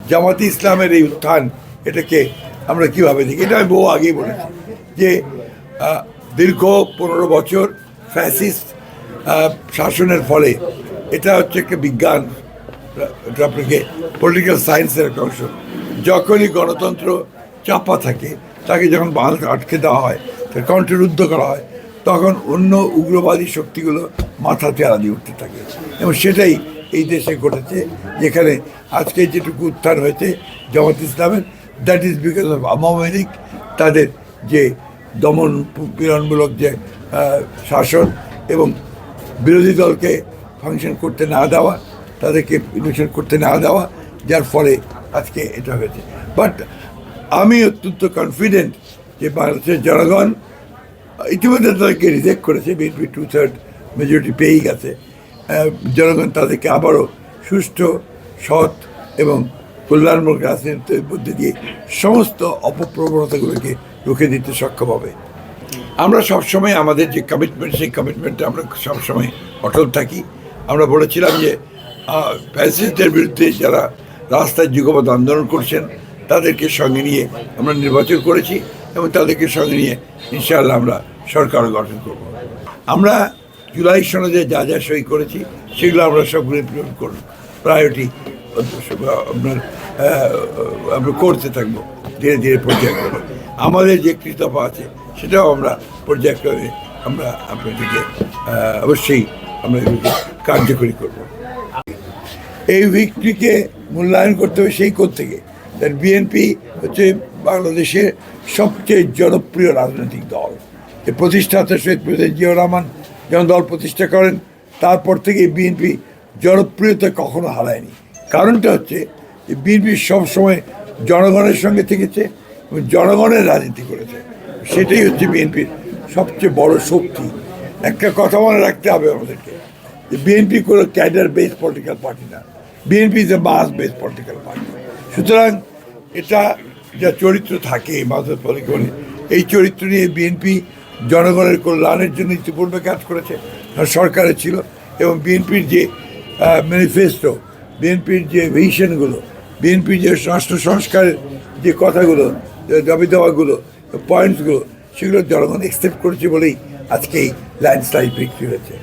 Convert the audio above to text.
জামাতে ইসলামের এই উত্থান, এটাকে আমরা কীভাবে দেখি? এটা আমি বহু আগেই বলেছি যে দীর্ঘ 15 বছর ফ্যাসিস্ট শাসনের ফলে এটা হচ্ছে একটা বিজ্ঞান, এটা আপনাকে পলিটিক্যাল সায়েন্সের একটা অংশ। যখনই গণতন্ত্র চাপা থাকে, তাকে যখন বাঁধ আটকে দেওয়া হয়, তার কণ্ঠরুদ্ধ করা হয়, তখন অন্য উগ্রবাদী শক্তিগুলো মাথা তেড়া দিয়ে উঠতে থাকে। এবং সেটাই এই দেশে ঘটেছে, যেখানে আজকে যেটুকু উত্থান হয়েছে জামাত ইসলামের, that is because of Awami League, তাদের যে দমন পীড়নমূলক যে শাসন এবং বিরোধী দলকে ফাংশন করতে না দেওয়া, তাদেরকে ইলেকশন করতে না দেওয়া, যার ফলে আজকে এটা হয়েছে। বাট আমি অত্যন্ত কনফিডেন্ট যে বাংলাদেশের জনগণ ইতিমধ্যে তাদেরকে রিজেক্ট করেছে, বিএনপি 2/3 মেজরিটি পেয়েই গেছে। জনগণ তাদেরকে আবারও সুষ্ঠু, সৎ এবং কল্যাণমূলক রাজনীতির মধ্যে দিয়ে সমস্ত অপপ্রবণতাগুলোকে রুখে দিতে সক্ষম হবে। আমরা সবসময় আমাদের যে কমিটমেন্ট, সেই কমিটমেন্টে আমরা সবসময় অটল থাকি। আমরা বলেছিলাম যে ফ্যাসিস্টদের বিরুদ্ধে যারা রাস্তায় যুগপৎ আন্দোলন করছেন, তাদেরকে সঙ্গে নিয়ে আমরা নির্বাচন করেছি এবং তাদেরকে সঙ্গে নিয়ে ইনশাআল্লাহ আমরা সরকার গঠন করব। আমরা জুলাই সনদে যা যা সই করেছি, সেগুলো আমরা সবগুলো ইমপ্লিমেন্ট করব, প্রায়োরিটি আমরা করতে থাকবো ধীরে ধীরে পর্যায়ক্রমে। আমাদের যে কৃতজ্ঞতা আছে সেটাও আমরা পর্যায়ক্রমে আমরা আপনাদেরকে অবশ্যই আমরা এগুলোকে কার্যকরী করব। এই উইকটিকে মূল্যায়ন করতে হবে সেই কোণ থেকে, বিএনপি হচ্ছে বাংলাদেশের সবচেয়ে জনপ্রিয় রাজনৈতিক দল। এর প্রতিষ্ঠাতা শহীদ প্রেসিডেন্ট জিয়াউর রহমান যখন দল প্রতিষ্ঠা করেন, তারপর থেকে বিএনপি জনপ্রিয়তা কখনো হারায়নি। কারণটা হচ্ছে যে বিএনপি সবসময় জনগণের সঙ্গে থেকেছে এবং জনগণের রাজনীতি করেছে। সেটাই হচ্ছে বিএনপির সবচেয়ে বড় শক্তি। একটা কথা মনে রাখতে হবে আমাদেরকে, যে বিএনপি কোনো ক্যাডার বেস পলিটিক্যাল পার্টি না, BNP is a mass base political party. সুতরাং এটা যা চরিত্র থাকে মাসের পলিটিক্যাল, এই চরিত্র নিয়ে বিএনপি জনগণের কল্যাণের জন্য ইতিপূর্বে কাজ করেছে, সরকারে ছিল। এবং বিএনপির যে ম্যানিফেস্টো, বিএনপির যে ভিশনগুলো, বিএনপির যে রাষ্ট্র সংস্কারের যে কথাগুলো, দাবি দেওয়াগুলো, পয়েন্টসগুলো, সেগুলো জনগণ অ্যাকসেপ্ট করেছে বলেই আজকে এই ল্যান্ডস্লাইড বিক্রি হয়েছে।